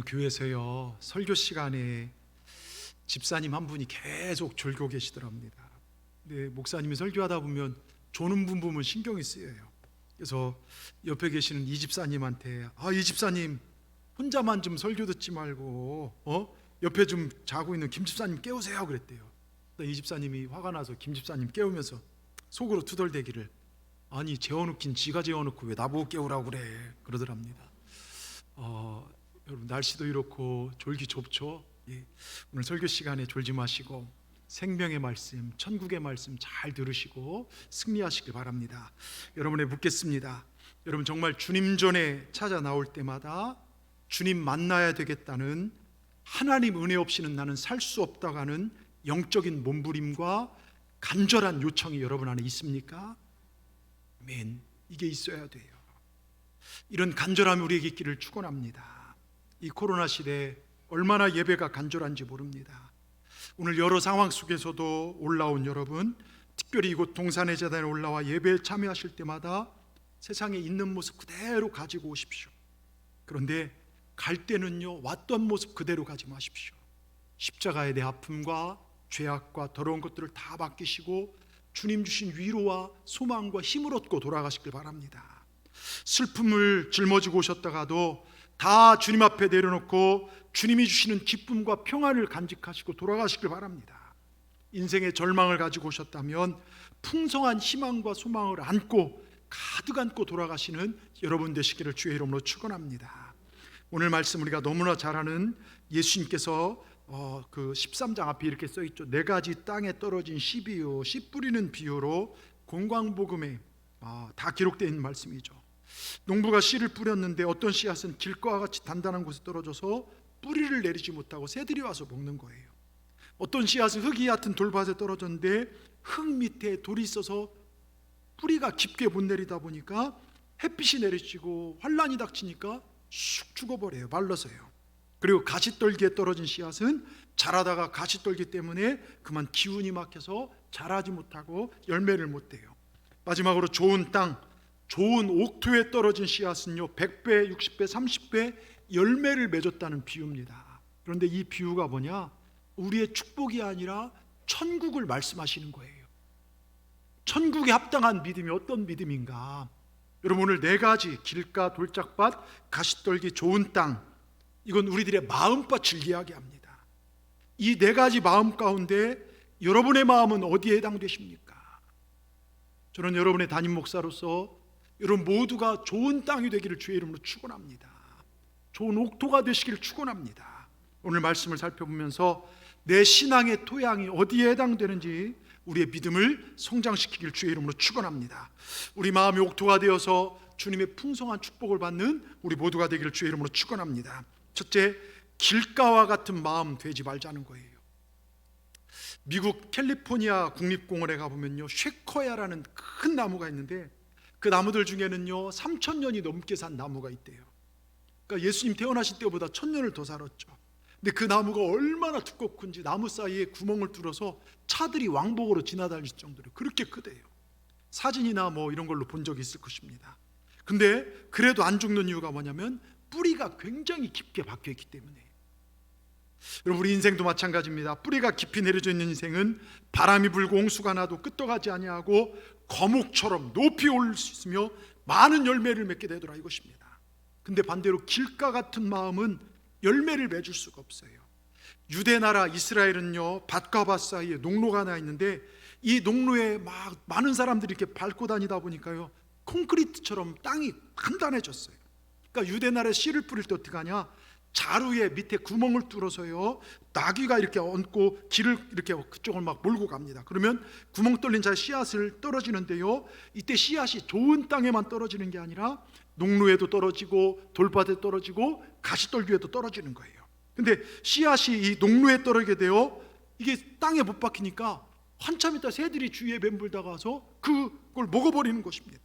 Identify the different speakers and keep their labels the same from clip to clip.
Speaker 1: 어느 교회에서요 설교 시간에 집사님 한 분이 계속 졸고 계시더랍니다. 근데 목사님이 설교하다 보면 조는 분 보면 신경이 쓰여요. 그래서 옆에 계시는 이 집사님한테 이 집사님 혼자만 좀 설교 듣지 말고 옆에 좀 자고 있는 김 집사님 깨우세요 그랬대요. 이 집사님이 화가 나서 김 집사님 깨우면서 속으로 투덜대기를 아니 재워놓긴 지가 재워놓고 왜 나보고 깨우라고 그래 그러더랍니다. 여러분 날씨도 이렇고 졸기 좁죠. 오늘 설교 시간에 졸지 마시고 생명의 말씀, 천국의 말씀 잘 들으시고 승리하시길 바랍니다. 여러분에 묻겠습니다. 여러분 정말 주님 전에 찾아 나올 때마다 주님 만나야 되겠다는 하나님 은혜 없이는 나는 살 수 없다고 하는 영적인 몸부림과 간절한 요청이 여러분 안에 있습니까? 아멘. 이게 있어야 돼요. 이런 간절함이 우리에게 있기를 축원합니다. 이 코로나 시대에 얼마나 예배가 간절한지 모릅니다. 오늘 여러 상황 속에서도 올라온 여러분, 특별히 이곳 동산의 재단에 올라와 예배에 참여하실 때마다 세상에 있는 모습 그대로 가지고 오십시오. 그런데 갈 때는요 왔던 모습 그대로 가지 마십시오. 십자가의 내 아픔과 죄악과 더러운 것들을 다 맡기시고 주님 주신 위로와 소망과 힘을 얻고 돌아가시길 바랍니다. 슬픔을 짊어지고 오셨다가도 다 주님 앞에 내려놓고 주님이 주시는 기쁨과 평안을 간직하시고 돌아가시길 바랍니다. 인생의 절망을 가지고 오셨다면 풍성한 희망과 소망을 안고 가득 안고 돌아가시는 여러분 되시기를 주의 이름으로 축원합니다. 오늘 말씀 우리가 너무나 잘 아는 예수님께서 그 13장 앞에 이렇게 써있죠. 네 가지 땅에 떨어진 씨비유, 씨 뿌리는 비유로 공광복음에 다 기록되어 있는 말씀이죠. 농부가 씨를 뿌렸는데 어떤 씨앗은 길가와 같이 단단한 곳에 떨어져서 뿌리를 내리지 못하고 새들이 와서 먹는 거예요. 어떤 씨앗은 흙이 얕은 돌밭에 떨어졌는데 흙 밑에 돌이 있어서 뿌리가 깊게 못 내리다 보니까 햇빛이 내리치고 환란이 닥치니까 쑥 죽어버려요. 말라서요. 그리고 가시떨기에 떨어진 씨앗은 자라다가 가시떨기 때문에 그만 기운이 막혀서 자라지 못하고 열매를 못 대요. 마지막으로 좋은 땅, 좋은 옥토에 떨어진 씨앗은요 100배, 60배, 30배 열매를 맺었다는 비유입니다. 그런데 이 비유가 뭐냐? 우리의 축복이 아니라 천국을 말씀하시는 거예요. 천국에 합당한 믿음이 어떤 믿음인가? 여러분 오늘 네 가지 길가, 돌짝밭, 가시떨기, 좋은 땅, 이건 우리들의 마음밭을 이야기합니다. 이 네 가지 마음 가운데 여러분의 마음은 어디에 해당되십니까? 저는 여러분의 담임 목사로서 여러분 모두가 좋은 땅이 되기를 주의 이름으로 축원합니다. 좋은 옥토가 되시기를 축원합니다. 오늘 말씀을 살펴보면서 내 신앙의 토양이 어디에 해당되는지 우리의 믿음을 성장시키기를 주의 이름으로 축원합니다. 우리 마음이 옥토가 되어서 주님의 풍성한 축복을 받는 우리 모두가 되기를 주의 이름으로 축원합니다. 첫째, 길가와 같은 마음 되지 말자는 거예요. 미국 캘리포니아 국립공원에 가보면요 쉐커야라는 큰 나무가 있는데 그 나무들 중에는요 3,000년이 넘게 산 나무가 있대요. 그러니까 예수님 태어나신 때보다 1,000년을 더 살았죠. 근데 그 나무가 얼마나 두껍군지 나무 사이에 구멍을 뚫어서 차들이 왕복으로 지나다닐 정도로 그렇게 크대요. 사진이나 뭐 이런 걸로 본 적이 있을 것입니다. 근데 그래도 안 죽는 이유가 뭐냐면 뿌리가 굉장히 깊게 박혀 있기 때문에. 여러분 우리 인생도 마찬가지입니다. 뿌리가 깊이 내려져 있는 인생은 바람이 불고 홍수가 나도 끄떡하지 아니하고 거목처럼 높이 오를 수 있으며 많은 열매를 맺게 되더라 이것입니다. 근데 반대로 길가 같은 마음은 열매를 맺을 수가 없어요. 유대 나라 이스라엘은요 밭과 밭 사이에 농로가 하나 있는데 이 농로에 막 많은 사람들이 이렇게 밟고 다니다 보니까요 콘크리트처럼 땅이 단단해졌어요. 그러니까 유대 나라에 씨를 뿌릴 때 어떻게 하냐? 자루에 밑에 구멍을 뚫어서요 나귀가 이렇게 얹고 길을 이렇게 그쪽을 막 몰고 갑니다. 그러면 구멍 뚫린 자의 씨앗을 떨어지는데요 이때 씨앗이 좋은 땅에만 떨어지는 게 아니라 농로에도 떨어지고 돌밭에 떨어지고 가시떨기에도 떨어지는 거예요. 근데 씨앗이 이 농로에 떨어지게 되어 이게 땅에 못 박히니까 한참 있다 새들이 주위에 맴돌다가 와서 그걸 먹어버리는 것입니다.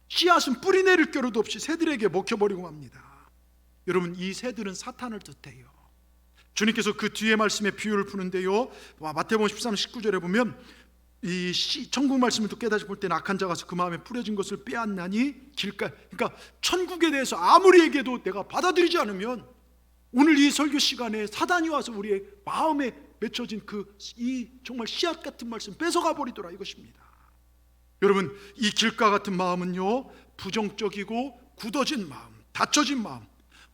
Speaker 1: 씨앗은 뿌리 내릴 겨를도 없이 새들에게 먹혀버리고 맙니다. 여러분 이 새들은 사탄을 뜻해요. 주님께서 그 뒤에 말씀의 비유를 푸는데요 마태복음 13, 19절에 보면 이 천국 말씀을 또 깨닫지 볼 때는 악한 자가 그 마음에 뿌려진 것을 빼앗나니 길가. 그러니까 천국에 대해서 아무리 얘기해도 내가 받아들이지 않으면 오늘 이 설교 시간에 사단이 와서 우리의 마음에 맺혀진 이 정말 씨앗 같은 말씀 뺏어가 버리더라 이것입니다. 여러분, 이 길가 같은 마음은요, 부정적이고 굳어진 마음, 닫혀진 마음,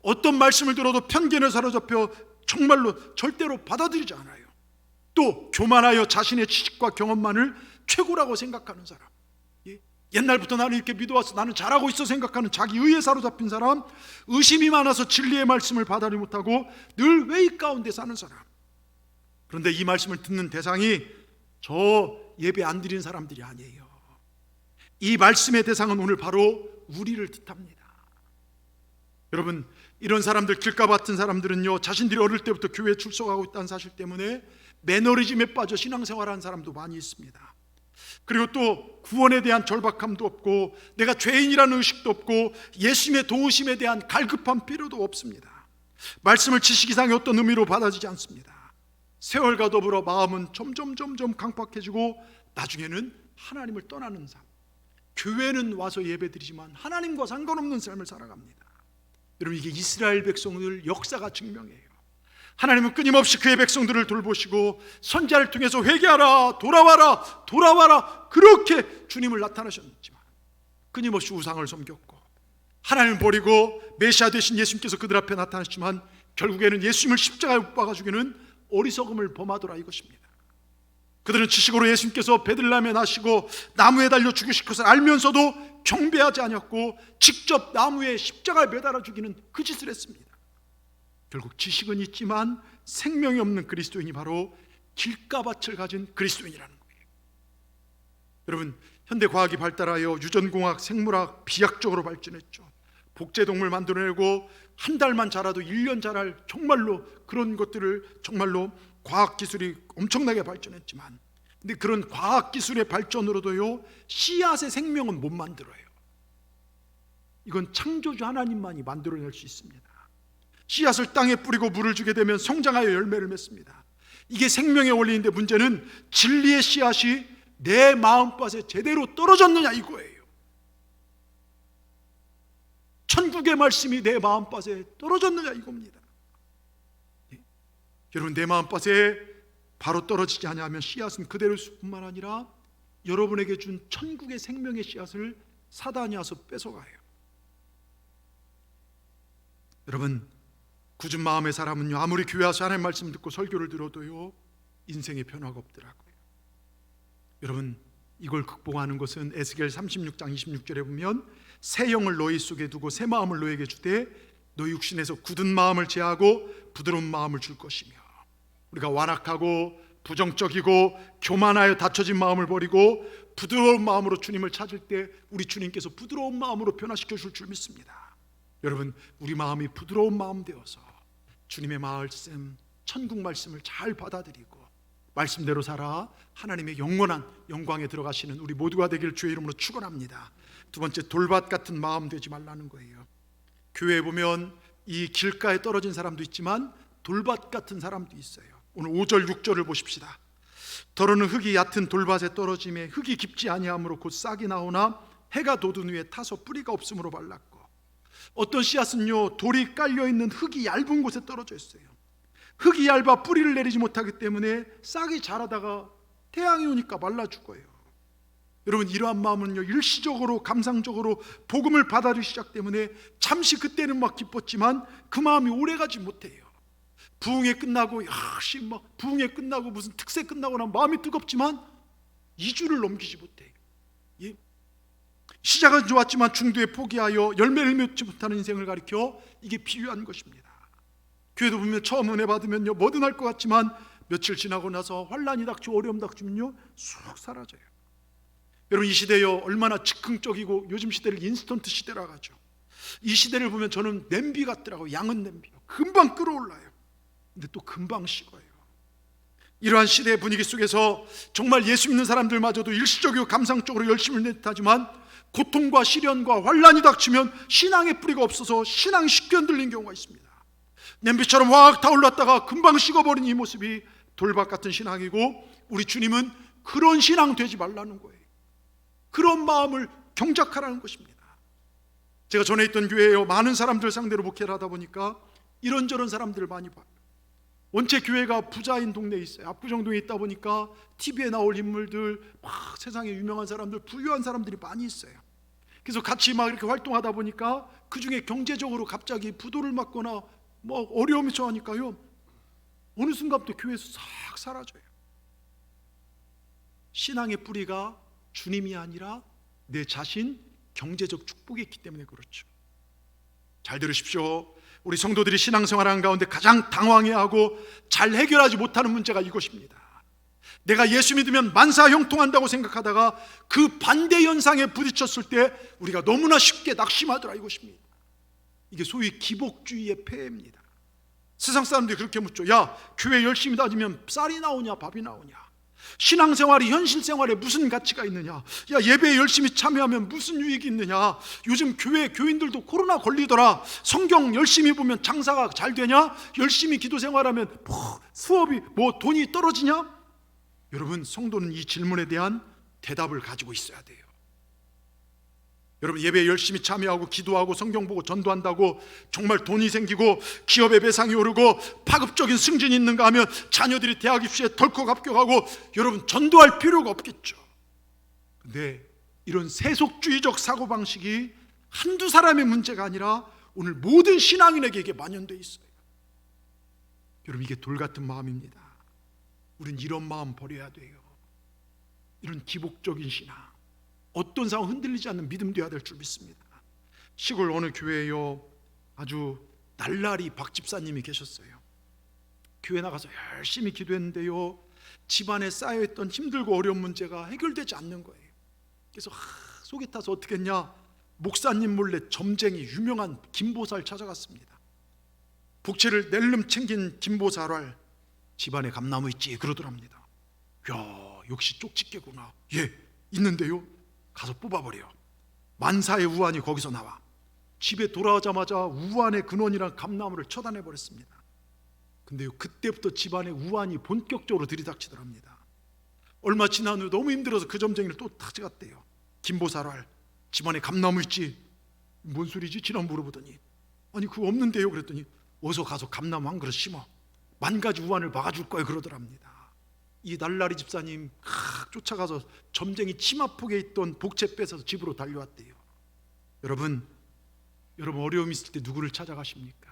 Speaker 1: 어떤 말씀을 들어도 편견에 사로잡혀 정말로 절대로 받아들이지 않아요. 또 교만하여 자신의 지식과 경험만을 최고라고 생각하는 사람, 옛날부터 나는 이렇게 믿어왔어, 나는 잘하고 있어 생각하는 자기 의에 사로잡힌 사람, 의심이 많아서 진리의 말씀을 받아들이지 못하고 늘 회의 가운데 사는 사람. 그런데 이 말씀을 듣는 대상이 저 예배 안 드리는 사람들이 아니에요. 이 말씀의 대상은 오늘 바로 우리를 뜻합니다. 여러분, 이런 사람들, 길가 같은 사람들은요, 자신들이 어릴 때부터 교회에 출석하고 있다는 사실 때문에 매너리즘에 빠져 신앙생활하는 사람도 많이 있습니다. 그리고 또 구원에 대한 절박함도 없고, 내가 죄인이라는 의식도 없고, 예수님의 도우심에 대한 갈급한 필요도 없습니다. 말씀을 지식 이상의 어떤 의미로 받아들이지 않습니다. 세월과 더불어 마음은 점점 강팍해지고 나중에는 하나님을 떠나는 삶, 교회는 와서 예배드리지만 하나님과 상관없는 삶을 살아갑니다. 여러분, 이게 이스라엘 백성들 역사가 증명해요. 하나님은 끊임없이 그의 백성들을 돌보시고 선지자를 통해서 회개하라, 돌아와라 그렇게 주님을 나타나셨지만 끊임없이 우상을 섬겼고, 하나님을 버리고 메시아 되신 예수님께서 그들 앞에 나타나셨지만 결국에는 예수님을 십자가에 못 박아 죽이는 어리석음을 범하더라 이것입니다. 그들은 지식으로 예수님께서 베들레헴에 나시고 나무에 달려 죽으실 것을 알면서도 경배하지 않았고 직접 나무에 십자가에 매달아 죽이는 그 짓을 했습니다. 결국 지식은 있지만 생명이 없는 그리스도인이 바로 길가밭을 가진 그리스도인이라는 거예요. 여러분, 현대 과학이 발달하여 유전공학, 생물학, 비약적으로 발전했죠. 복제동물 만들어내고 한 달만 자라도 1년 자랄 정말로 그런 것들을 정말로 과학기술이 엄청나게 발전했지만, 근데 그런 과학기술의 발전으로도요, 씨앗의 생명은 못 만들어요. 이건 창조주 하나님만이 만들어낼 수 있습니다. 씨앗을 땅에 뿌리고 물을 주게 되면 성장하여 열매를 맺습니다. 이게 생명의 원리인데, 문제는 진리의 씨앗이 내 마음밭에 제대로 떨어졌느냐 이거예요. 천국의 말씀이 내 마음밭에 떨어졌느냐 이겁니다. 여러분, 내 마음밭에 바로 떨어지지 않으면 씨앗은 그대로 있을 뿐만 아니라 여러분에게 준 천국의 생명의 씨앗을 사단이 와서 뺏어가요. 여러분, 굳은 마음의 사람은요, 아무리 교회 와서 하나님 말씀 듣고 설교를 들어도요, 인생에 변화가 없더라고요. 여러분, 이걸 극복하는 것은 에스겔 36장 26절에 보면 새 영을 너희 속에 두고 새 마음을 너희에게 주되 너희 육신에서 굳은 마음을 제하고 부드러운 마음을 줄 것이며, 우리가 완악하고 부정적이고 교만하여 닫혀진 마음을 버리고 부드러운 마음으로 주님을 찾을 때 우리 주님께서 부드러운 마음으로 변화시켜 줄 줄 믿습니다. 여러분, 우리 마음이 부드러운 마음 되어서 주님의 말씀, 천국 말씀을 잘 받아들이고 말씀대로 살아 하나님의 영원한 영광에 들어가시는 우리 모두가 되길 주의 이름으로 축원합니다. 두 번째, 돌밭 같은 마음 되지 말라는 거예요. 교회에 보면 이 길가에 떨어진 사람도 있지만 돌밭 같은 사람도 있어요. 오늘 5절 6절을 보십시다. 더러는 흙이 얕은 돌밭에 떨어짐에 흙이 깊지 아니하므로 곧 싹이 나오나 해가 돋은 후에 타서 뿌리가 없으므로 말랐고, 어떤 씨앗은요, 돌이 깔려있는 흙이 얇은 곳에 떨어져 있어요. 흙이 얇아 뿌리를 내리지 못하기 때문에 싹이 자라다가 태양이 오니까 말라 죽어요. 여러분, 이러한 마음은요, 일시적으로 감상적으로 복음을 받아들이기 시작 때문에 잠시 그때는 막 기뻤지만 그 마음이 오래가지 못해요. 부흥회 끝나고 부흥회 끝나고 무슨 특세 끝나고 나면 마음이 뜨겁지만 2주를 넘기지 못해요. 예? 시작은 좋았지만 중도에 포기하여 열매를 맺지 못하는 인생을 가리켜 이게 비유한 것입니다. 교회도 보면 처음 은혜 받으면요, 뭐든 할 것 같지만 며칠 지나고 나서 환란이 닥치고 어려움 닥치면요, 쑥 사라져요. 여러분, 이 시대요, 얼마나 즉흥적이고 요즘 시대를 인스턴트 시대라고 하죠. 이 시대를 보면 저는 냄비 같더라고요. 양은 냄비요, 금방 끓어올라요. 근데 또 금방 식어요. 이러한 시대의 분위기 속에서 정말 예수 믿는 사람들마저도 일시적이고 감상적으로 열심을 냈다지만 고통과 시련과 환란이 닥치면 신앙의 뿌리가 없어서 신앙이 쉽게 흔들린 경우가 있습니다. 냄비처럼 확 타올랐다가 금방 식어버린 이 모습이 돌밭 같은 신앙이고, 우리 주님은 그런 신앙 되지 말라는 거예요. 그런 마음을 경작하라는 것입니다. 제가 전에 있던 교회에요, 많은 사람들 상대로 목회를 하다 보니까 이런저런 사람들을 많이 봐요. 원체 교회가 부자인 동네에 있어요. 압구정동에 있다 보니까 TV에 나올 인물들, 막 세상에 유명한 사람들, 부유한 사람들이 많이 있어요. 그래서 같이 막 이렇게 활동하다 보니까 그 중에 경제적으로 갑자기 부도를 맞거나 뭐 어려움이 처하니까요, 어느 순간부터 교회에서 싹 사라져요. 신앙의 뿌리가 주님이 아니라 내 자신, 경제적 축복이 있기 때문에 그렇죠. 잘 들으십시오. 우리 성도들이 신앙생활하는 가운데 가장 당황해하고 잘 해결하지 못하는 문제가 이것입니다. 내가 예수 믿으면 만사 형통한다고 생각하다가 그 반대 현상에 부딪혔을 때 우리가 너무나 쉽게 낙심하더라, 이것입니다. 이게 소위 기복주의의 폐해입니다. 세상 사람들이 그렇게 묻죠. 야, 교회 열심히 다니면 쌀이 나오냐 밥이 나오냐? 신앙생활이 현실생활에 무슨 가치가 있느냐? 야, 예배에 열심히 참여하면 무슨 유익이 있느냐? 요즘 교회 교인들도 코로나 걸리더라. 성경 열심히 보면 장사가 잘 되냐? 열심히 기도 생활하면 수업이 돈이 떨어지냐? 여러분, 성도는 이 질문에 대한 대답을 가지고 있어야 돼요. 여러분, 예배에 열심히 참여하고 기도하고 성경 보고 전도한다고 정말 돈이 생기고 기업의 배상이 오르고 파급적인 승진이 있는가 하면 자녀들이 대학 입시에 덜컥 합격하고, 여러분, 전도할 필요가 없겠죠. 근데 이런 세속주의적 사고방식이 한두 사람의 문제가 아니라 오늘 모든 신앙인에게 이게 만연되어 있어요. 여러분, 이게 돌같은 마음입니다. 우린 이런 마음 버려야 돼요. 이런 기복적인 신앙, 어떤 상황 흔들리지 않는 믿음 되어야 될 줄 믿습니다. 시골 어느 교회에요, 아주 날라리 박 집사님이 계셨어요. 교회 나가서 열심히 기도했는데요, 집안에 쌓여있던 힘들고 어려운 문제가 해결되지 않는 거예요. 그래서 속이 타서 어떻게 했냐, 목사님 몰래 점쟁이 유명한 김보살 찾아갔습니다. 복채를 낼름 챙긴 김보살을 집안에 감나무 있지 그러더랍니다. 야, 역시 쪽집게구나. 예, 있는데요. 가서 뽑아버려. 만사의 우환이 거기서 나와. 집에 돌아오자마자 우환의 근원이란 감나무를 처단해버렸습니다. 근데요, 그때부터 집안에 우환이 본격적으로 들이닥치더랍니다. 얼마 지난 후 너무 힘들어서 그 점쟁이를 또 찾아갔대요. 김보살알, 집안에 감나무 있지? 뭔 소리지? 지난 물어보더니, 아니 그거 없는데요. 그랬더니 어서 가서 감나무 한 그릇 심어. 만가지 우환을 막아줄 거예요 그러더랍니다. 이 날라리 집사님 쫓아가서 점쟁이 치마폭에 있던 복채 뺏어서 집으로 달려왔대요. 여러분 어려움이 있을 때 누구를 찾아가십니까?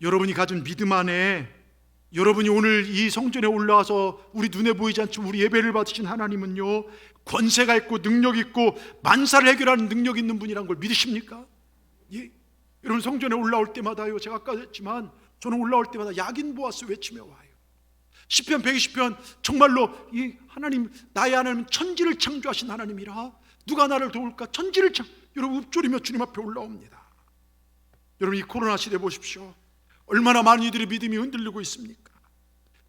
Speaker 1: 여러분이 가진 믿음 안에, 여러분이 오늘 이 성전에 올라와서 우리 눈에 보이지 않지만 우리 예배를 받으신 하나님은요, 권세가 있고 능력 있고 만사를 해결하는 능력 있는 분이란 걸 믿으십니까? 예? 여러분, 성전에 올라올 때마다요, 제가 아까 했지만 저는 올라올 때마다 야긴 보아스 외치며 와요. 시편 120편, 정말로 이 하나님, 나의 하나님은 천지를 창조하신 하나님이라 누가 나를 도울까? 천지를 여러분, 읊조리며 주님 앞에 올라옵니다. 여러분, 이 코로나 시대 보십시오. 얼마나 많은 이들의 믿음이 흔들리고 있습니까?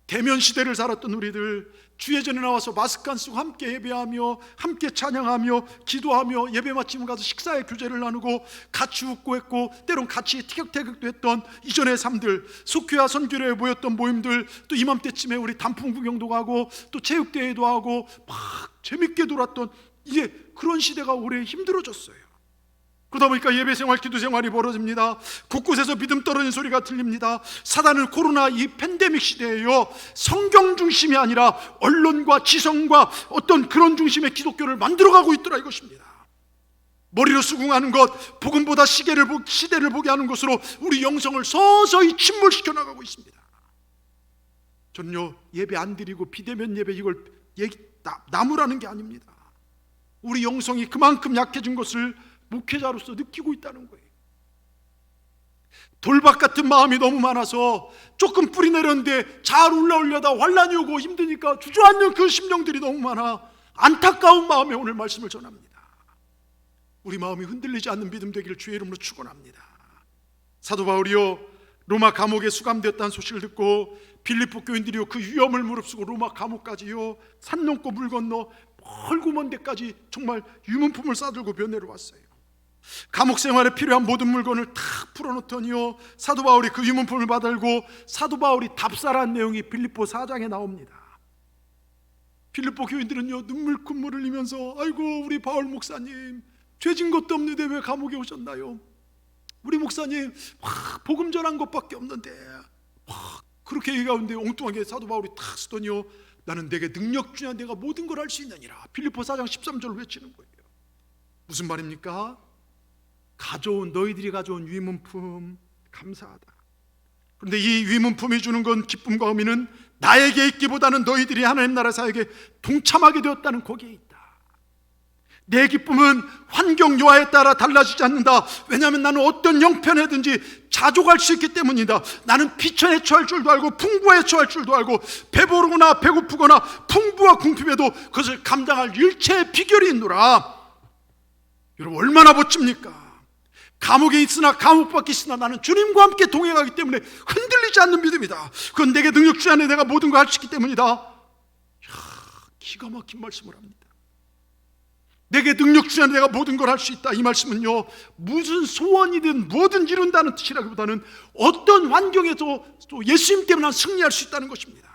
Speaker 1: 대면 시대를 살았던 우리들, 주예전에 나와서 마스크 안 쓰고 함께 예배하며 함께 찬양하며 기도하며 예배 마치면 가서 식사의 교제를 나누고 같이 웃고 했고, 때론 같이 티격태격도 했던 이전의 삶들, 속회와 선교회에 모였던 모임들, 또 이맘때쯤에 우리 단풍 구경도 가고 또 체육대회도 하고 막 재밌게 놀았던, 이제 그런 시대가 올해 힘들어졌어요. 그러다 보니까 예배생활, 기도생활이 벌어집니다. 곳곳에서 믿음 떨어지는 소리가 들립니다. 사단은 코로나 이 팬데믹 시대에요, 성경 중심이 아니라 언론과 지성과 어떤 그런 중심의 기독교를 만들어가고 있더라, 이것입니다. 머리로 수긍하는 것, 복음보다 시대를 보게 하는 것으로 우리 영성을 서서히 침몰시켜 나가고 있습니다. 저는요, 예배 안 드리고 비대면 예배 이걸 나무라는 게 아닙니다. 우리 영성이 그만큼 약해진 것을 목회자로서 느끼고 있다는 거예요. 돌박 같은 마음이 너무 많아서 조금 뿌리 내렸는데 잘 올라오려다 환란이 오고 힘드니까 주저앉는 그 심령들이 너무 많아 안타까운 마음에 오늘 말씀을 전합니다. 우리 마음이 흔들리지 않는 믿음 되기를 주의 이름으로 축원합니다. 사도 바울이요, 로마 감옥에 수감되었다는 소식을 듣고 빌립보 교인들이요, 그 위험을 무릅쓰고 로마 감옥까지요, 산 넘고 물 건너 멀고 먼 데까지 정말 유문품을 싸들고 변해로 왔어요. 감옥 생활에 필요한 모든 물건을 탁 풀어놓더니요, 사도 바울이 그 유문품을 받들고 사도 바울이 답사란 내용이 빌립보 4장에 나옵니다. 빌립보 교인들은요, 눈물 콧물 흘리면서, 아이고 우리 바울 목사님 죄진 것도 없는데 왜 감옥에 오셨나요? 우리 목사님 복음 전한 것밖에 없는데 그렇게 얘기하는데 엉뚱하게 사도 바울이 탁 쓰더니요, 나는 내게 능력 주냐 내가 모든 걸 할 수 있느니라. 빌립보 4장 13절을 외치는 거예요. 무슨 말입니까? 너희들이 가져온 위문품 감사하다. 그런데 이 위문품이 주는 건 기쁨과 의미는 나에게 있기보다는 너희들이 하나님 나라 사역에 동참하게 되었다는 거기에 있다. 내 기쁨은 환경 요하에 따라 달라지지 않는다. 왜냐하면 나는 어떤 형편에든지 자족할 수 있기 때문이다. 나는 비천에 처할 줄도 알고 풍부에 처할 줄도 알고 배부르거나 배고프거나 풍부와 궁핍에도 그것을 감당할 일체의 비결이 있노라. 여러분, 얼마나 멋집니까? 감옥에 있으나 감옥 밖에 있으나 나는 주님과 함께 동행하기 때문에 흔들리지 않는 믿음이다. 그건 내게 능력 주 안에 내가 모든 걸 할 수 있기 때문이다. 기가 막힌 말씀을 합니다. 내게 능력 주 안에 내가 모든 걸 할 수 있다. 이 말씀은요, 무슨 소원이든 뭐든 이룬다는 뜻이라기보다는 어떤 환경에서 또 예수님 때문에 난 승리할 수 있다는 것입니다.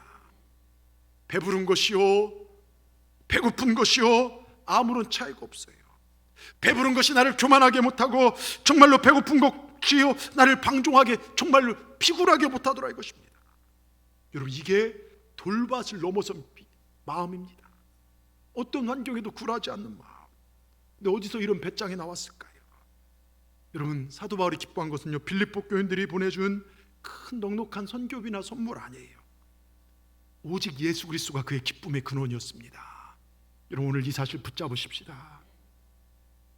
Speaker 1: 배부른 것이요 배고픈 것이요 아무런 차이가 없어요. 배부른 것이 나를 교만하게 못하고 정말로 배고픈 것이요 나를 방종하게 정말로 피굴하게 못하더라 이것입니다. 여러분, 이게 돌밭을 넘어선 마음입니다. 어떤 환경에도 굴하지 않는 마음. 근데 어디서 이런 배짱이 나왔을까요? 여러분, 사도 바울이 기뻐한 것은요, 빌립보 교인들이 보내준 큰 넉넉한 선교비나 선물 아니에요. 오직 예수 그리스도가 그의 기쁨의 근원이었습니다. 여러분, 오늘 이 사실 붙잡으십시다.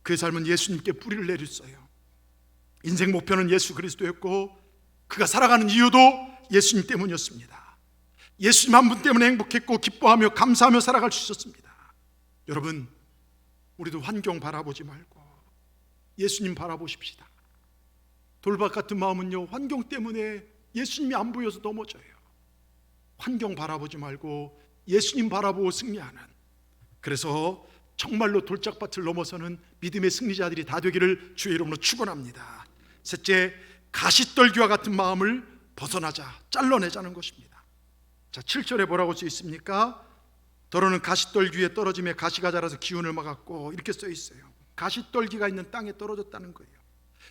Speaker 1: 그의 삶은 예수님께 뿌리를 내렸어요. 인생 목표는 예수 그리스도였고 그가 살아가는 이유도 예수님 때문이었습니다. 예수님 한 분 때문에 행복했고 기뻐하며 감사하며 살아갈 수 있었습니다. 여러분, 우리도 환경 바라보지 말고 예수님 바라보십시다. 돌밭 같은 마음은요, 환경 때문에 예수님이 안 보여서 넘어져요. 환경 바라보지 말고 예수님 바라보고 승리하는, 그래서 정말로 돌짝밭을 넘어서는 믿음의 승리자들이 다 되기를 주의 이름으로 축원합니다. 셋째, 가시떨기와 같은 마음을 벗어나자, 잘라내자는 것입니다. 자, 7절에 뭐라고 써 있습니까? 더러는 가시떨기 위에 떨어짐에 가시가 자라서 기운을 막았고, 이렇게 써 있어요. 가시떨기가 있는 땅에 떨어졌다는 거예요.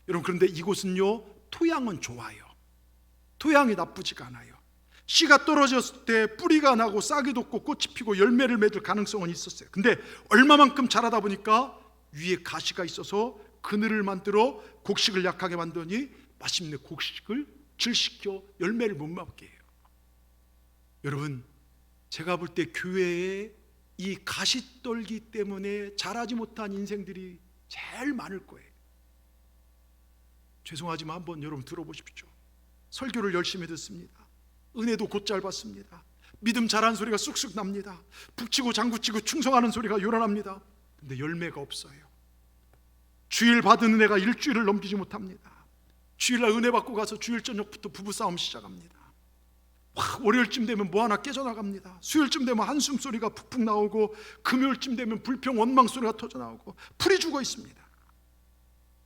Speaker 1: 여러분, 그런데 이곳은요, 토양은 좋아요. 토양이 나쁘지가 않아요. 씨가 떨어졌을 때 뿌리가 나고 싹이 돋고 꽃이 피고 열매를 맺을 가능성은 있었어요. 근데 얼마만큼 자라다 보니까 위에 가시가 있어서 그늘을 만들어 곡식을 약하게 만드니 마침내 곡식을 질시켜 열매를 못 맺게 해요. 여러분, 제가 볼 때 교회에 이 가시떨기 때문에 자라지 못한 인생들이 제일 많을 거예요. 죄송하지만 한번 여러분 들어보십시오. 설교를 열심히 듣습니다. 은혜도 곧잘 받습니다. 믿음 잘하는 소리가 쑥쑥 납니다. 북치고 장구치고 충성하는 소리가 요란합니다. 근데 열매가 없어요. 주일 받은 은혜가 일주일을 넘기지 못합니다. 주일날 은혜 받고 가서 주일 저녁부터 부부싸움 시작합니다. 월요일쯤 되면 뭐 하나 깨져나갑니다. 수요일쯤 되면 한숨 소리가 푹푹 나오고 금요일쯤 되면 불평 원망 소리가 터져나오고 풀이 죽어 있습니다.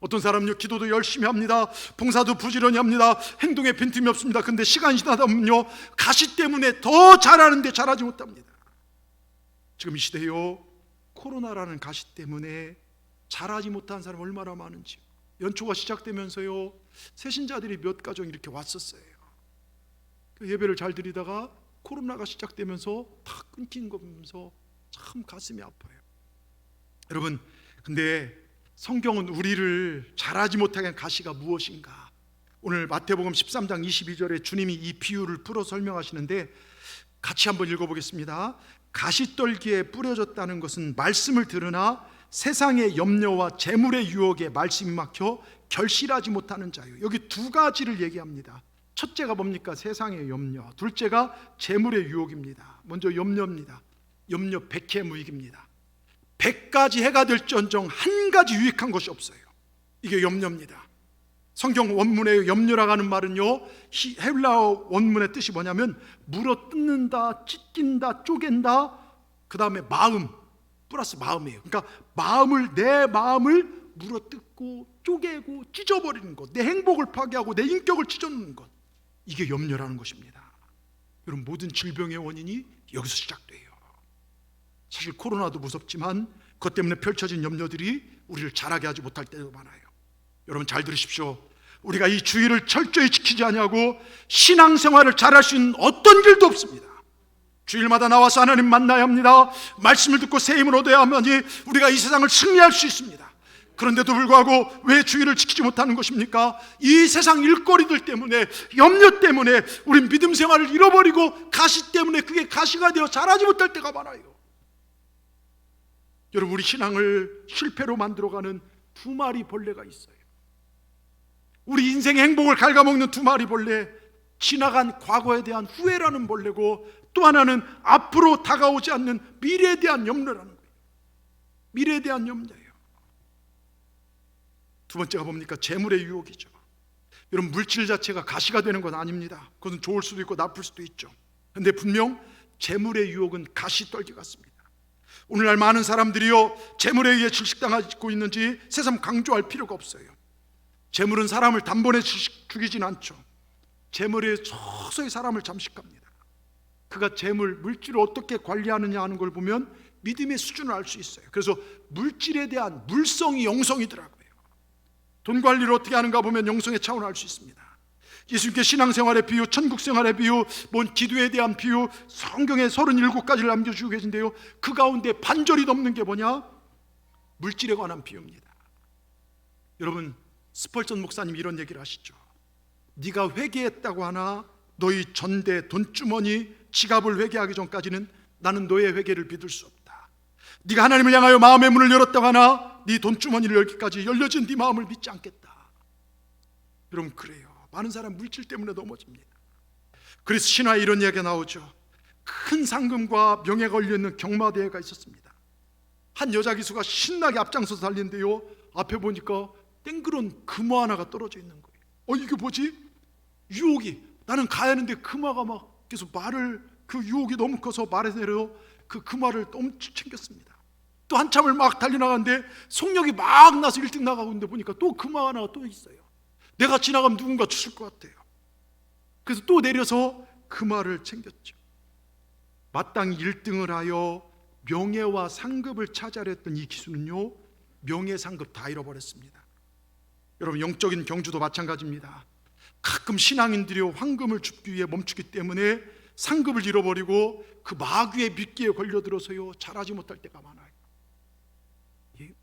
Speaker 1: 어떤 사람은요, 기도도 열심히 합니다. 봉사도 부지런히 합니다. 행동에 빈틈이 없습니다. 근데 시간이 지나다 보면요, 가시 때문에 더 잘하는데 잘하지 못합니다. 지금 이 시대요, 코로나라는 가시 때문에 잘하지 못한 사람 얼마나 많은지. 연초가 시작되면서요, 새신자들이 몇 가정 이렇게 왔었어요. 그 예배를 잘 드리다가 코로나가 시작되면서 다 끊긴 거 보면서 참 가슴이 아파요. 여러분, 근데 성경은 우리를 잘하지 못하게 한 가시가 무엇인가? 오늘 마태복음 13장 22절에 주님이 이 비유를 풀어 설명하시는데 같이 한번 읽어보겠습니다. 가시떨기에 뿌려졌다는 것은 말씀을 들으나 세상의 염려와 재물의 유혹에 말씀이 막혀 결실하지 못하는 자요. 여기 두 가지를 얘기합니다. 첫째가 뭡니까? 세상의 염려. 둘째가 재물의 유혹입니다. 먼저 염려입니다. 염려 백해무익입니다. 100가지 해가 될지언정 한 가지 유익한 것이 없어요. 이게 염려입니다. 성경 원문의 염려라고 하는 말은요, 헬라어 원문의 뜻이 뭐냐면 물어뜯는다, 찢긴다, 쪼갠다, 그 다음에 마음 플러스 마음이에요. 그러니까 내 마음을 물어뜯고 쪼개고 찢어버리는 것, 내 행복을 파괴하고 내 인격을 찢어놓는 것, 이게 염려라는 것입니다. 여러분, 모든 질병의 원인이 여기서 시작돼요. 사실 코로나도 무섭지만 그것 때문에 펼쳐진 염려들이 우리를 자라게 하지 못할 때도 많아요. 여러분 잘 들으십시오. 우리가 이 주의를 철저히 지키지 아니하고 신앙생활을 잘할 수 있는 어떤 길도 없습니다. 주일마다 나와서 하나님 만나야 합니다. 말씀을 듣고 새 힘을 얻어야 하면 우리가 이 세상을 승리할 수 있습니다. 그런데도 불구하고 왜 주의를 지키지 못하는 것입니까? 이 세상 일거리들 때문에, 염려 때문에 우린 믿음 생활을 잃어버리고 가시 때문에 그게 가시가 되어 자라지 못할 때가 많아요. 여러분, 우리 신앙을 실패로 만들어가는 두 마리 벌레가 있어요. 우리 인생의 행복을 갉아먹는 두 마리 벌레, 지나간 과거에 대한 후회라는 벌레고, 또 하나는 앞으로 다가오지 않는 미래에 대한 염려라는 거예요. 미래에 대한 염려예요. 두 번째가 뭡니까? 재물의 유혹이죠. 여러분, 물질 자체가 가시가 되는 건 아닙니다. 그것은 좋을 수도 있고 나쁠 수도 있죠. 그런데 분명 재물의 유혹은 가시 떨기 같습니다. 오늘날 많은 사람들이요, 재물에 의해 질식당하고 있는지 새삼 강조할 필요가 없어요. 재물은 사람을 단번에 죽이진 않죠. 재물에 서서히 사람을 잠식합니다. 그가 재물, 물질을 어떻게 관리하느냐 하는 걸 보면 믿음의 수준을 알 수 있어요. 그래서 물질에 대한 물성이 영성이더라고요. 돈 관리를 어떻게 하는가 보면 영성의 차원을 알 수 있습니다. 예수님께 신앙생활의 비유, 천국생활의 비유, 뭔 기도에 대한 비유, 성경에 37가지를 남겨주고 계신데요, 그 가운데 반절이 넘는 게 뭐냐? 물질에 관한 비유입니다. 여러분, 스펄전 목사님이 이런 얘기를 하시죠. 네가 회개했다고 하나 너희 전대, 돈주머니, 지갑을 회개하기 전까지는 나는 너의 회개를 믿을 수 없다. 네가 하나님을 향하여 마음의 문을 열었다고 하나 네 돈주머니를 열기까지 열려진 네 마음을 믿지 않겠다. 여러분, 그래요. 많은 사람 물질 때문에 넘어집니다. 그래서 신화에 이런 이야기가 나오죠. 큰 상금과 명예가 걸려있는 경마대회가 있었습니다. 한 여자 기수가 신나게 앞장서서 달리는데요, 앞에 보니까 땡그런 금화 하나가 떨어져 있는 거예요. 이게 뭐지? 유혹이, 나는 가야 하는데 금화가 막 계속 말을, 그 유혹이 너무 커서 말에 내려 그 금화를 너무 챙겼습니다. 또 한참을 막 달려나가는데 속력이 막 나서 1등 나가고 있는데 보니까 또 금화 하나가 또 있어요. 내가 지나가면 누군가 주실 것 같아요. 그래서 또 내려서 금화를 챙겼죠. 마땅히 1등을 하여 명예와 상급을 차지하려 했던 이 기수는요, 명예 상급 다 잃어버렸습니다. 여러분, 영적인 경주도 마찬가지입니다. 가끔 신앙인들이 황금을 줍기 위해 멈추기 때문에 상급을 잃어버리고 그 마귀의 미끼에 걸려들어서요, 잘하지 못할 때가 많아요. 예?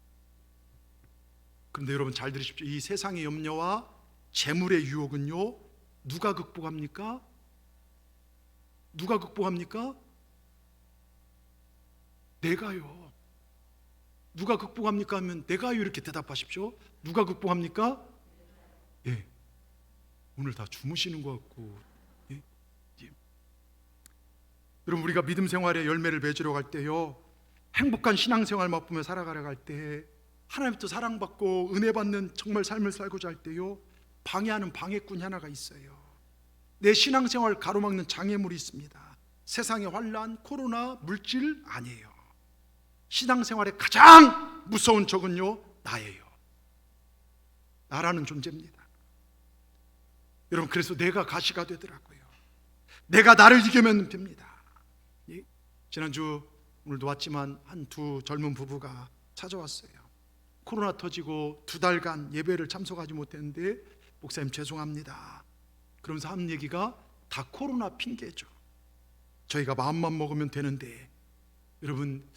Speaker 1: 그런데 여러분, 잘 들으십시오. 이 세상의 염려와 재물의 유혹은요, 누가 극복합니까? 누가 극복합니까? 내가요. 누가 극복합니까? 하면 내가요, 이렇게 대답하십시오. 누가 극복합니까? 예. 오늘 다 주무시는 것 같고. 예? 예. 여러분, 우리가 믿음 생활의 열매를 맺으러 갈 때요, 행복한 신앙생활 맛보며 살아가려 갈 때, 하나님부터 사랑받고 은혜 받는 정말 삶을 살고자 할 때요, 방해하는 방해꾼이 하나가 있어요. 내 신앙생활 가로막는 장애물이 있습니다. 세상의 환란, 코로나, 물질 아니에요. 신앙생활의 가장 무서운 적은요, 나예요. 나라는 존재입니다. 여러분, 그래서 내가 가시가 되더라고요. 내가 나를 이기면 됩니다. 예? 지난주, 오늘도 왔지만 두 젊은 부부가 찾아왔어요. 코로나 터지고 2달간 예배를 참석하지 못했는데, 목사님 죄송합니다. 그러면서 하는 얘기가 다 코로나 핑계죠. 저희가 마음만 먹으면 되는데. 여러분,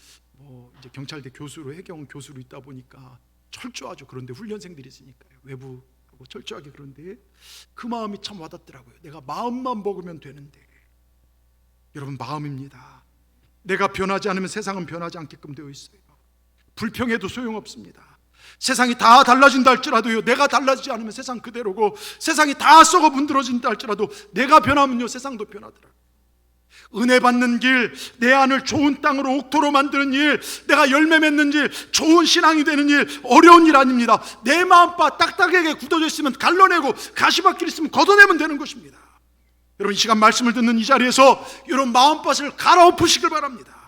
Speaker 1: 이제 경찰대 교수로, 해경 교수로 있다 보니까 철저하죠. 그런데 훈련생들이 있으니까요, 외부하고 철저하게. 그런데 그 마음이 참 와닿더라고요. 내가 마음만 먹으면 되는데. 여러분, 마음입니다. 내가 변하지 않으면 세상은 변하지 않게끔 되어 있어요. 불평해도 소용없습니다. 세상이 다 달라진다 할지라도요, 내가 달라지지 않으면 세상 그대로고, 세상이 다 썩어 문드러진다 할지라도 내가 변하면요, 세상도 변하더라고요. 은혜 받는 길, 내 안을 좋은 땅으로, 옥토로 만드는 일, 내가 열매 맺는 일, 좋은 신앙이 되는 일, 어려운 일 아닙니다. 내 마음바 딱딱하게 굳어져 있으면 갈라내고, 가시밭길 있으면 걷어내면 되는 것입니다. 여러분, 이 시간 말씀을 듣는 이 자리에서 이런 마음밭을 갈아엎으시길 바랍니다.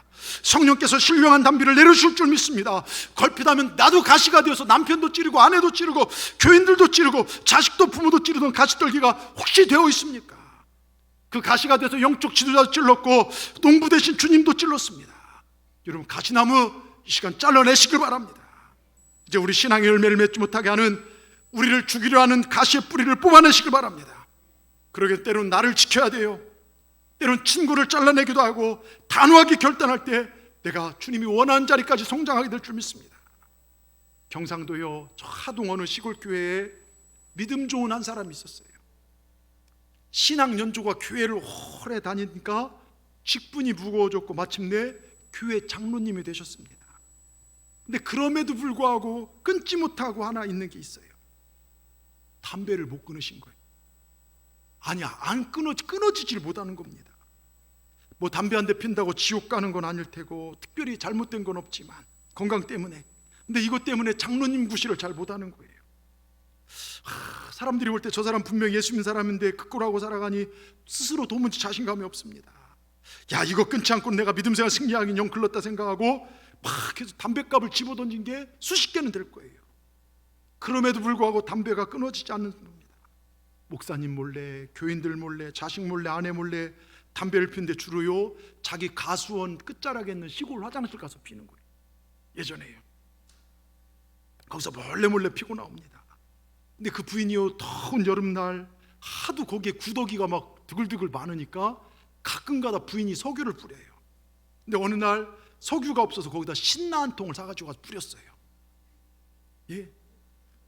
Speaker 1: 성령께서 신령한 담비를 내려주실 줄 믿습니다. 걸핏하면 나도 가시가 되어서 남편도 찌르고 아내도 찌르고 교인들도 찌르고 자식도 부모도 찌르던 가시떨기가 혹시 되어 있습니까? 그 가시가 돼서 영적 지도자도 찔렀고 농부 대신 주님도 찔렀습니다. 여러분, 가시나무 이 시간 잘라내시길 바랍니다. 이제 우리 신앙의 열매를 맺지 못하게 하는 우리를 죽이려 하는 가시의 뿌리를 뽑아내시길 바랍니다. 그러게 때로는 나를 지켜야 돼요. 때로는 친구를 잘라내기도 하고 단호하게 결단할 때 내가 주님이 원하는 자리까지 성장하게 될 줄 믿습니다. 경상도요, 저 하동 어느 시골 교회에 믿음 좋은 한 사람이 있었어요. 신앙 연조가 교회를 오래 다니니까 직분이 무거워졌고 마침내 교회 장로님이 되셨습니다. 근데 그럼에도 불구하고 끊지 못하고 하나 있는 게 있어요. 담배를 못 끊으신 거예요. 아니야, 끊어지질 못하는 겁니다. 뭐 담배 한 대 핀다고 지옥 가는 건 아닐 테고 특별히 잘못된 건 없지만 건강 때문에. 근데 이것 때문에 장로님 구실을 잘 못하는 거예요. 사람들이 볼 때 저 사람 분명 예수 믿는 사람인데 그 꼴하고 살아가니 스스로 도무지 자신감이 없습니다. 야, 이거 끊지 않고 내가 믿음 생활 승리하긴 영 글렀다 생각하고 막 해서 담배값을 집어던진 게 수십 개는 될 거예요. 그럼에도 불구하고 담배가 끊어지지 않는 겁니다. 목사님 몰래, 교인들 몰래, 자식 몰래, 아내 몰래 담배를 피는데 주로요, 자기 가수원 끝자락에 있는 시골 화장실 가서 피는 거예요. 예전에요. 거기서 몰래 피고 나옵니다. 근데 그 부인이요, 더운 여름날 하도 거기에 구더기가 막 드글드글 많으니까 가끔가다 부인이 석유를 뿌려요. 근데 어느 날 석유가 없어서 거기다 신나 한 통을 사가지고 가서 뿌렸어요. 예.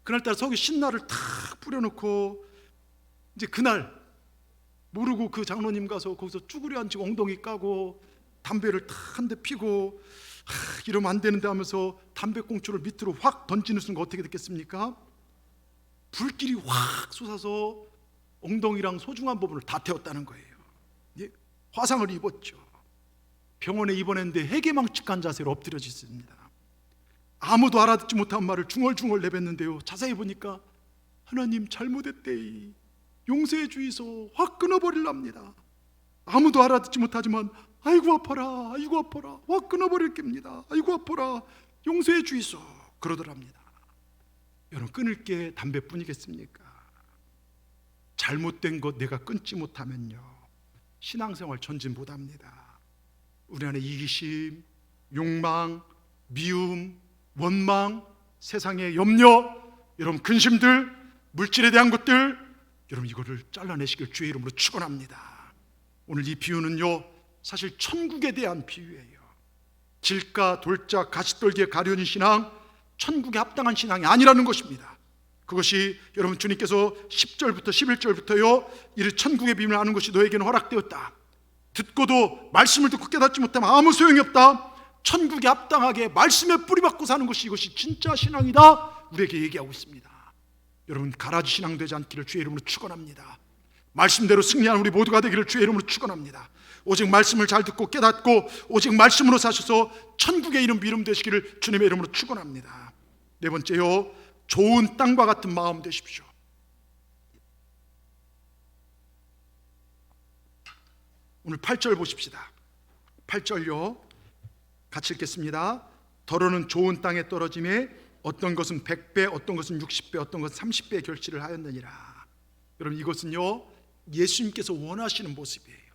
Speaker 1: 그날따라 석유 신나를 탁 뿌려놓고 이제 그날 모르고 그 장로님 가서 거기서 쭈그려 앉고 엉덩이 까고 담배를 탁 한 대 피고 이러면 안 되는데 하면서 담배꽁초를 밑으로 확 던지는 순간 어떻게 됐겠습니까? 불길이 확 솟아서 엉덩이랑 소중한 부분을 다 태웠다는 거예요. 예? 화상을 입었죠. 병원에 입원했는데 해계망측한 자세로 엎드려져 있습니다. 아무도 알아듣지 못한 말을 중얼중얼 내뱉는데요, 자세히 보니까 하나님 잘못했대, 용서해 주이소, 확 끊어버릴랍니다. 아무도 알아듣지 못하지만 아이고 아파라, 아이고 아파라, 확 끊어버릴 겁니다. 아이고 아파라, 용서해 주이소 그러더랍니다. 여러분, 끊을 게 담배뿐이겠습니까? 잘못된 것 내가 끊지 못하면요, 신앙생활 전진 못합니다. 우리 안에 이기심, 욕망, 미움, 원망, 세상의 염려, 여러분 근심들, 물질에 대한 것들, 여러분 이거를 잘라내시길 주의 이름으로 축원합니다. 오늘 이 비유는요, 사실 천국에 대한 비유예요. 질가, 돌짝, 가시떨기에 가려진 신앙, 천국에 합당한 신앙이 아니라는 것입니다. 그것이 여러분 주님께서 10절부터 11절부터요, 이 천국의 비밀을 아는 것이 너에게는 허락되었다. 듣고도 말씀을 듣고 깨닫지 못하면 아무 소용이 없다. 천국에 합당하게 말씀에 뿌리박고 사는 것이 이것이 진짜 신앙이다, 우리에게 얘기하고 있습니다. 여러분, 가라지 신앙 되지 않기를 주의 이름으로 축원합니다. 말씀대로 승리하는 우리 모두가 되기를 주의 이름으로 축원합니다. 오직 말씀을 잘 듣고 깨닫고 오직 말씀으로 사셔서 천국에 이름 이름 되시기를 주님의 이름으로 축원합니다. 네 번째요, 좋은 땅과 같은 마음 되십시오. 오늘 8절 보십시다. 8절요, 같이 읽겠습니다. 더러는 좋은 땅에 떨어짐에 어떤 것은 100배, 어떤 것은 60배, 어떤 것은 30배 결실을 하였느니라. 여러분, 이것은요, 예수님께서 원하시는 모습이에요.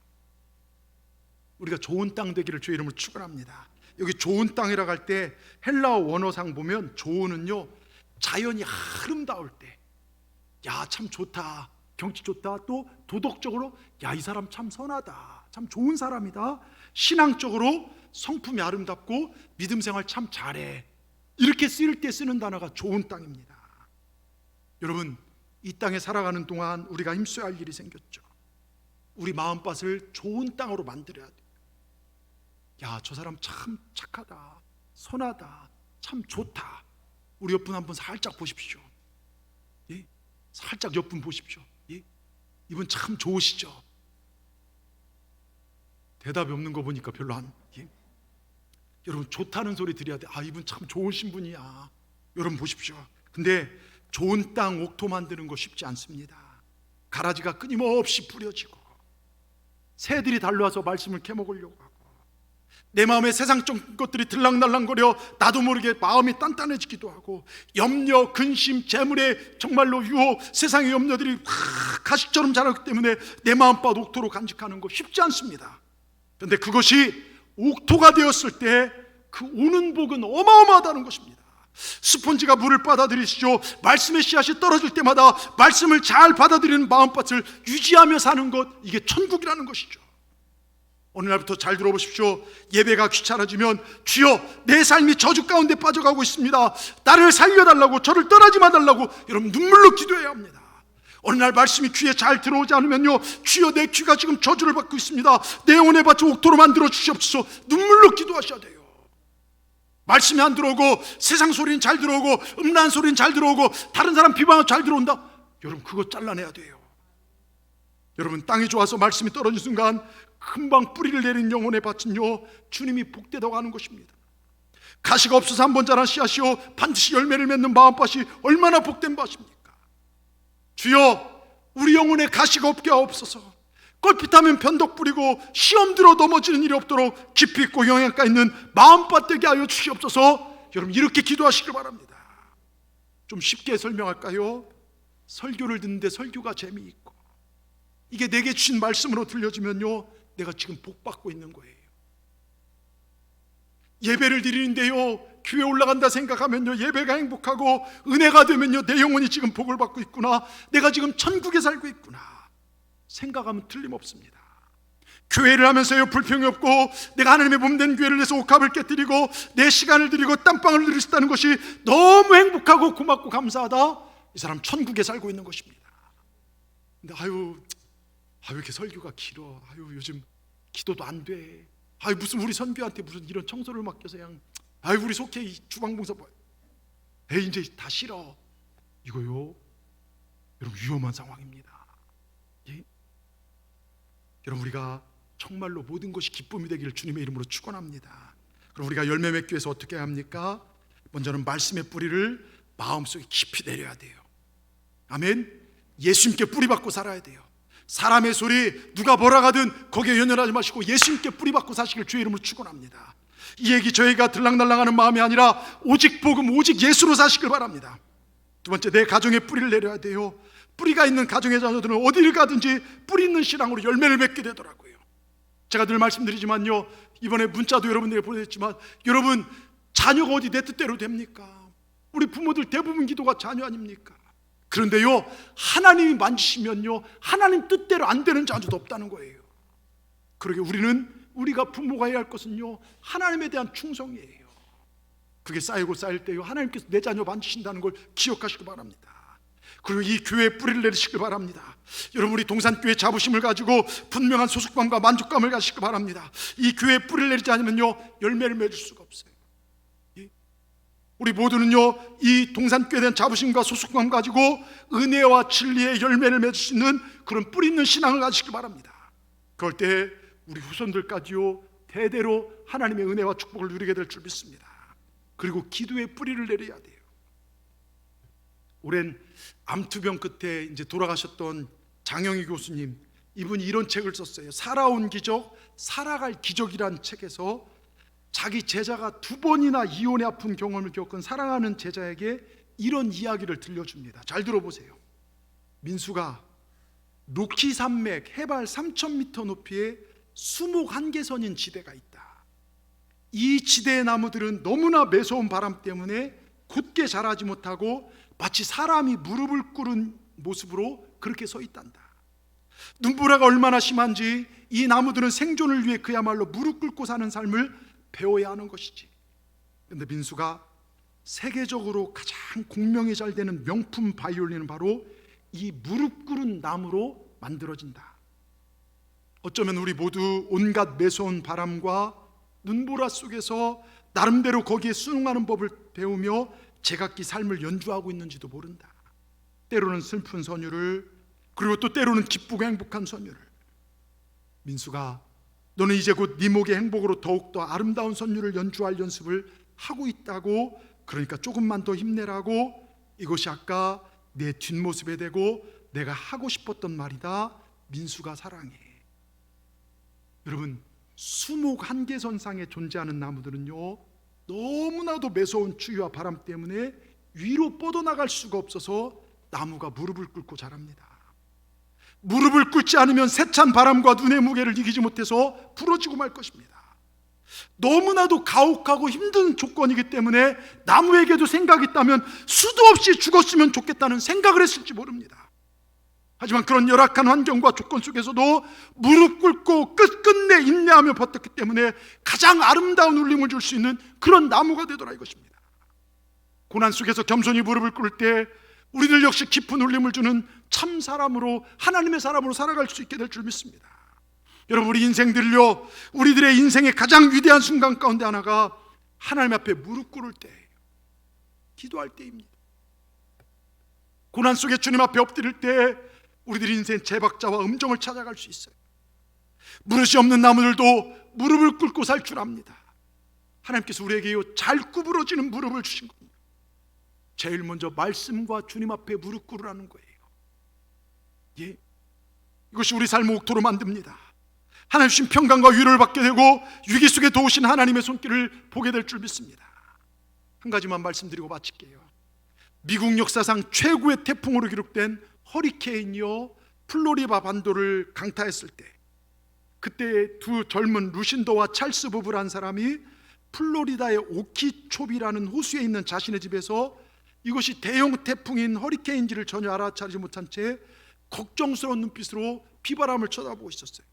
Speaker 1: 우리가 좋은 땅 되기를 주의 이름으로 축원합니다. 여기 좋은 땅이라고 할 때 헬라어 원어상 보면 좋은은요, 자연이 아름다울 때, 야 참 좋다, 경치 좋다, 또 도덕적으로 야 이 사람 참 선하다, 참 좋은 사람이다, 신앙적으로 성품이 아름답고 믿음 생활 참 잘해, 이렇게 쓰일 때 쓰는 단어가 좋은 땅입니다. 여러분, 이 땅에 살아가는 동안 우리가 힘써야 할 일이 생겼죠. 우리 마음밭을 좋은 땅으로 만들어야 돼요. 야, 저 사람 참 착하다, 선하다, 참 좋다. 우리 옆분 한번 살짝 보십시오. 예? 살짝 옆분 보십시오. 예? 이분 참 좋으시죠? 대답이 없는 거 보니까 별로 안. 예? 여러분, 좋다는 소리 드려야 돼. 아, 이분 참 좋으신 분이야. 여러분 보십시오. 근데 좋은 땅 옥토 만드는 거 쉽지 않습니다. 가라지가 끊임없이 뿌려지고 새들이 달려와서 말씀을 캐먹으려고 하고 내 마음에 세상적 것들이 들락날락거려 나도 모르게 마음이 단단해지기도 하고 염려, 근심, 재물의 정말로 유혹, 세상의 염려들이 가시처럼 자라기 때문에 내 마음밭 옥토로 간직하는 거 쉽지 않습니다. 그런데 그것이 옥토가 되었을 때 그 오는 복은 어마어마하다는 것입니다. 스폰지가 물을 받아들이시죠. 말씀의 씨앗이 떨어질 때마다 말씀을 잘 받아들이는 마음밭을 유지하며 사는 것, 이게 천국이라는 것이죠. 어느 날부터 잘 들어보십시오. 예배가 귀찮아지면 주여 내 삶이 저주 가운데 빠져가고 있습니다, 나를 살려달라고, 저를 떠나지 말달라고 여러분 눈물로 기도해야 합니다. 어느 날 말씀이 귀에 잘 들어오지 않으면요, 주여 내 귀가 지금 저주를 받고 있습니다, 내 영혼의 밭을 옥토로 만들어 주시옵소서, 눈물로 기도하셔야 돼요. 말씀이 안 들어오고 세상 소리는 잘 들어오고 음란한 소리는 잘 들어오고 다른 사람 비방은 잘 들어온다, 여러분 그거 잘라내야 돼요. 여러분 땅이 좋아서 말씀이 떨어진 순간 금방 뿌리를 내린 영혼의 밭은요 주님이 복되다고 하는 것입니다. 가시가 없어서 한 번 자란 씨앗이요 반드시 열매를 맺는 마음밭이 얼마나 복된 밭입니까? 주여 우리 영혼에 가시가 없게 하옵소서. 껄핏하면 변덕 부리고 시험 들어 넘어지는 일이 없도록 깊이 있고 영양가 있는 마음밭 되게 하여 주시옵소서. 여러분 이렇게 기도하시길 바랍니다. 좀 쉽게 설명할까요? 설교를 듣는데 설교가 재미있고 이게 내게 주신 말씀으로 들려지면요 내가 지금 복 받고 있는 거예요. 예배를 드리는데요 교회 올라간다 생각하면요 예배가 행복하고 은혜가 되면요 내 영혼이 지금 복을 받고 있구나, 내가 지금 천국에 살고 있구나 생각하면 틀림없습니다. 교회를 하면서요 불평이 없고 내가 하나님의 몸된 교회를 내서 옥합을 깨뜨리고 내 시간을 드리고 땀방을 들일 수 있다는 것이 너무 행복하고 고맙고 감사하다, 이 사람 천국에 살고 있는 것입니다. 근데 왜 이렇게 설교가 길어, 요즘 기도도 안 돼, 무슨 우리 선교한테 무슨 이런 청소를 맡겨서 그냥 우리 속해 이 주방봉사 이제 다 싫어, 이거요 여러분 위험한 상황입니다. 예? 여러분 우리가 정말로 모든 것이 기쁨이 되기를 주님의 이름으로 축원합니다. 그럼 우리가 열매 맺기 위해서 어떻게 해야 합니까? 먼저는 말씀의 뿌리를 마음속에 깊이 내려야 돼요. 아멘. 예수님께 뿌리 받고 살아야 돼요. 사람의 소리 누가 뭐라 하든 거기에 연연하지 마시고 예수님께 뿌리 받고 사시길 주의 이름으로 축원합니다. 이 얘기 저희가 들락날락하는 마음이 아니라 오직 복음 오직 예수로 사시길 바랍니다. 두 번째, 내 가정에 뿌리를 내려야 돼요. 뿌리가 있는 가정의 자녀들은 어디를 가든지 뿌리 있는 신앙으로 열매를 맺게 되더라고요. 제가 늘 말씀드리지만요 이번에 문자도 여러분들에게 보냈지만 여러분 자녀가 어디 내 뜻대로 됩니까? 우리 부모들 대부분 기도가 자녀 아닙니까? 그런데요 하나님이 만지시면요 하나님 뜻대로 안 되는 자녀도 없다는 거예요. 그러게 우리가 부모가 해야 할 것은요 하나님에 대한 충성이에요. 그게 쌓이고 쌓일 때요 하나님께서 내 자녀 만지신다는 걸 기억하시기 바랍니다. 그리고 이 교회에 뿌리를 내리시길 바랍니다. 여러분 우리 동산교회 자부심을 가지고 분명한 소속감과 만족감을 가지시기 바랍니다. 이 교회에 뿌리를 내리지 않으면요 열매를 맺을 수가 없어요. 우리 모두는요 이 동산교회에 대한 자부심과 소속감 가지고 은혜와 진리의 열매를 맺을 수 있는 그런 뿌리 있는 신앙을 가지시기 바랍니다. 그럴 때 우리 후손들까지요 대대로 하나님의 은혜와 축복을 누리게 될 줄 믿습니다. 그리고 기도의 뿌리를 내려야 돼요. 오랜 암투병 끝에 이제 돌아가셨던 장영희 교수님, 이분이 이런 책을 썼어요. 살아온 기적, 살아갈 기적이란 책에서 자기 제자가 2번이나 이혼의 아픈 경험을 겪은 사랑하는 제자에게 이런 이야기를 들려줍니다. 잘 들어보세요. 민수가 로키 산맥 해발 3,000m 높이에 수목 한계선인 지대가 있다. 이 지대의 나무들은 너무나 매서운 바람 때문에 곧게 자라지 못하고 마치 사람이 무릎을 꿇은 모습으로 그렇게 서 있단다. 눈보라가 얼마나 심한지 이 나무들은 생존을 위해 그야말로 무릎 꿇고 사는 삶을 배워야 하는 것이지. 그런데 민수가 세계적으로 가장 공명이 잘 되는 명품 바이올린은 바로 이 무릎 꿇은 나무로 만들어진다. 어쩌면 우리 모두 온갖 매서운 바람과 눈보라 속에서 나름대로 거기에 순응하는 법을 배우며 제각기 삶을 연주하고 있는지도 모른다. 때로는 슬픈 선율을, 그리고 또 때로는 기쁘고 행복한 선율을. 민수가 너는 이제 곧 네 목의 행복으로 더욱더 아름다운 선율을 연주할 연습을 하고 있다고, 그러니까 조금만 더 힘내라고, 이것이 아까 내 뒷모습에 대고 내가 하고 싶었던 말이다. 민수가 사랑해. 여러분, 수목 한계선상에 존재하는 나무들은요 너무나도 매서운 추위와 바람 때문에 위로 뻗어나갈 수가 없어서 나무가 무릎을 꿇고 자랍니다. 무릎을 꿇지 않으면 세찬 바람과 눈의 무게를 이기지 못해서 부러지고 말 것입니다. 너무나도 가혹하고 힘든 조건이기 때문에 나무에게도 생각이 있다면 수도 없이 죽었으면 좋겠다는 생각을 했을지 모릅니다. 하지만 그런 열악한 환경과 조건 속에서도 무릎 꿇고 끝끝내 인내하며 버텼기 때문에 가장 아름다운 울림을 줄 수 있는 그런 나무가 되더라 이것입니다. 고난 속에서 겸손히 무릎을 꿇을 때 우리들 역시 깊은 울림을 주는 참 사람으로, 하나님의 사람으로 살아갈 수 있게 될 줄 믿습니다. 여러분, 우리 인생들요, 우리들의 인생의 가장 위대한 순간 가운데 하나가 하나님 앞에 무릎 꿇을 때예요. 기도할 때입니다. 고난 속에 주님 앞에 엎드릴 때 우리들의 인생 제박자와 음정을 찾아갈 수 있어요. 무릇이 없는 나무들도 무릎을 꿇고 살 줄 압니다. 하나님께서 우리에게 잘 구부러지는 무릎을 주신 겁니다. 제일 먼저 말씀과 주님 앞에 무릎 꿇으라는 거예요. 예, 이것이 우리 삶을 옥토로 만듭니다. 하나님 주신 평강과 위로를 받게 되고 위기 속에 도우신 하나님의 손길을 보게 될 줄 믿습니다. 한 가지만 말씀드리고 마칠게요. 미국 역사상 최고의 태풍으로 기록된 허리케인이요, 플로리다 반도를 강타했을 때, 그때 두 젊은 루신더와 찰스 부부란 사람이 플로리다의 오키초비라는 호수에 있는 자신의 집에서 이것이 대형 태풍인 허리케인지를 전혀 알아차리지 못한 채 걱정스러운 눈빛으로 비바람을 쳐다보고 있었어요.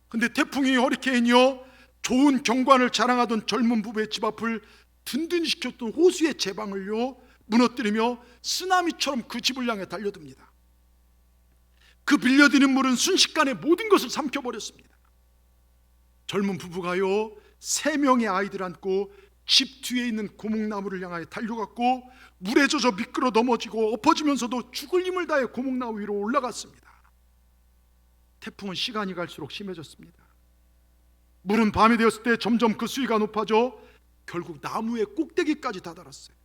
Speaker 1: 근데 태풍이, 허리케인이요, 좋은 경관을 자랑하던 젊은 부부의 집 앞을 든든히 지켰던 호수의 제방을요 무너뜨리며 쓰나미처럼 그 집을 향해 달려듭니다. 그 빌려드는 물은 순식간에 모든 것을 삼켜버렸습니다. 젊은 부부가요 3명의 아이들 안고 집 뒤에 있는 고목나무를 향하여 달려갔고 물에 젖어 미끄러 넘어지고 엎어지면서도 죽을 힘을 다해 고목나무 위로 올라갔습니다. 태풍은 시간이 갈수록 심해졌습니다. 물은 밤이 되었을 때 점점 그 수위가 높아져 결국 나무의 꼭대기까지 다다랐어요.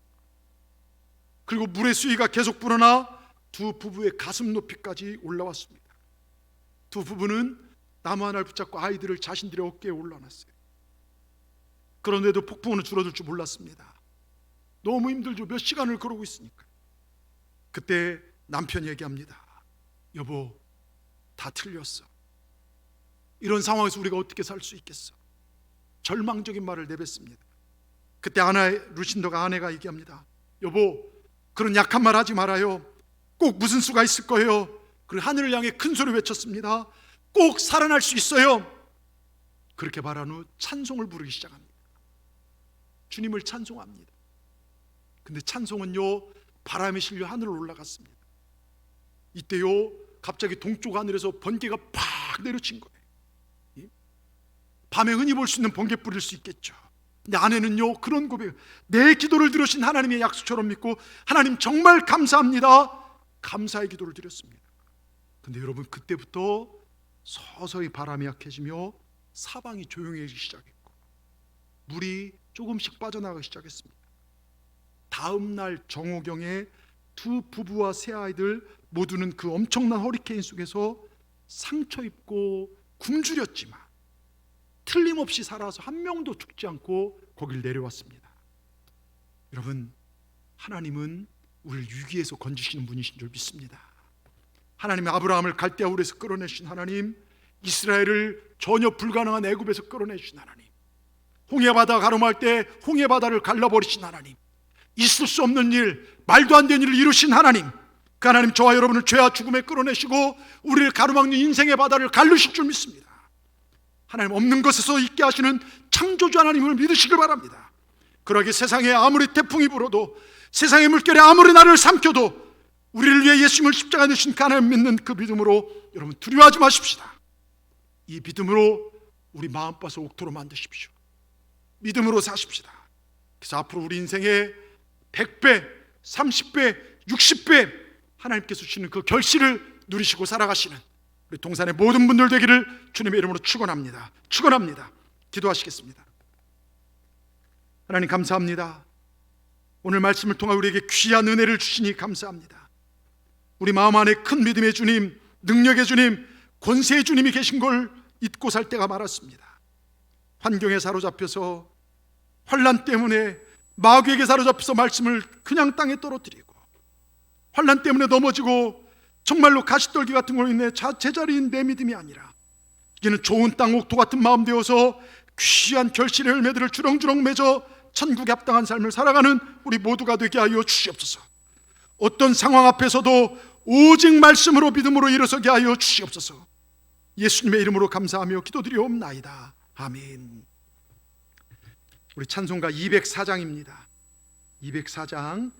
Speaker 1: 그리고 물의 수위가 계속 불어나 두 부부의 가슴 높이까지 올라왔습니다. 두 부부는 나무 하나를 붙잡고 아이들을 자신들의 어깨에 올려놨어요. 그런데도 폭풍은 줄어들 줄 몰랐습니다. 너무 힘들죠. 몇 시간을 걸어오고 있으니까. 그때 남편이 얘기합니다. 여보, 다 틀렸어. 이런 상황에서 우리가 어떻게 살 수 있겠어? 절망적인 말을 내뱉습니다. 그때 루신더가 아내가 얘기합니다. 여보, 그런 약한 말 하지 말아요. 꼭 무슨 수가 있을 거예요. 그리고 하늘을 향해 큰 소리 외쳤습니다. 꼭 살아날 수 있어요. 그렇게 말한 후 찬송을 부르기 시작합니다. 주님을 찬송합니다. 근데 찬송은요 바람에 실려 하늘로 올라갔습니다. 이때요 갑자기 동쪽 하늘에서 번개가 팍 내려친 거예요. 밤에 흔히 볼 수 있는 번개불일 수 있겠죠. 근데 아내는요 그런 고백, 내 기도를 들으신 하나님의 약속처럼 믿고 하나님 정말 감사합니다, 감사의 기도를 드렸습니다. 근데 여러분, 그때부터 서서히 바람이 약해지며 사방이 조용해지기 시작했고 물이 조금씩 빠져나가기 시작했습니다. 다음 날 정오경에 두 부부와 세 아이들 모두는 그 엄청난 허리케인 속에서 상처 입고 굶주렸지만 틀림없이 살아서 한 명도 죽지 않고 거길 내려왔습니다. 여러분, 하나님은 우리를 위기에서 건지시는 분이신 줄 믿습니다. 하나님이 아브라함을 갈대아 울에서 끌어내신 하나님, 이스라엘을 전혀 불가능한 애굽에서 끌어내신 하나님, 홍해바다 가로막을 때 홍해바다를 갈라버리신 하나님, 있을 수 없는 일, 말도 안 되는 일을 이루신 하나님, 그 하나님 저와 여러분을 죄와 죽음에 끌어내시고 우리를 가로막는 인생의 바다를 갈르실 줄 믿습니다. 하나님 없는 것에서 있게 하시는 창조주 하나님을 믿으시길 바랍니다. 그러기에 세상에 아무리 태풍이 불어도, 세상의 물결에 아무리 나를 삼켜도 우리를 위해 예수님을 십자가에 내신 그 하나님 믿는 그 믿음으로 여러분 두려워하지 마십시다. 이 믿음으로 우리 마음밭을 옥토로 만드십시오. 믿음으로 사십시다. 그래서 앞으로 우리 인생에 100배, 30배, 60배 하나님께서 주시는 그 결실을 누리시고 살아가시는 우리 동산의 모든 분들 되기를 주님의 이름으로 축원합니다. 축원합니다. 기도하시겠습니다. 하나님 감사합니다. 오늘 말씀을 통해 우리에게 귀한 은혜를 주시니 감사합니다. 우리 마음 안에 큰 믿음의 주님, 능력의 주님, 권세의 주님이 계신 걸 잊고 살 때가 많았습니다. 환경에 사로잡혀서, 환난 때문에 마귀에게 사로잡혀서 말씀을 그냥 땅에 떨어뜨리고, 환난 때문에 넘어지고 정말로 가시떨기 같은 걸로 인해 제자리인 내 믿음이 아니라 이제는 좋은 땅 옥토 같은 마음 되어서 귀한 결실의 열매들을 주렁주렁 맺어 천국에 합당한 삶을 살아가는 우리 모두가 되게 하여 주시옵소서. 어떤 상황 앞에서도 오직 말씀으로 믿음으로 일어서게 하여 주시옵소서. 예수님의 이름으로 감사하며 기도드리옵나이다. 아멘. 우리 찬송가 204장입니다. 204장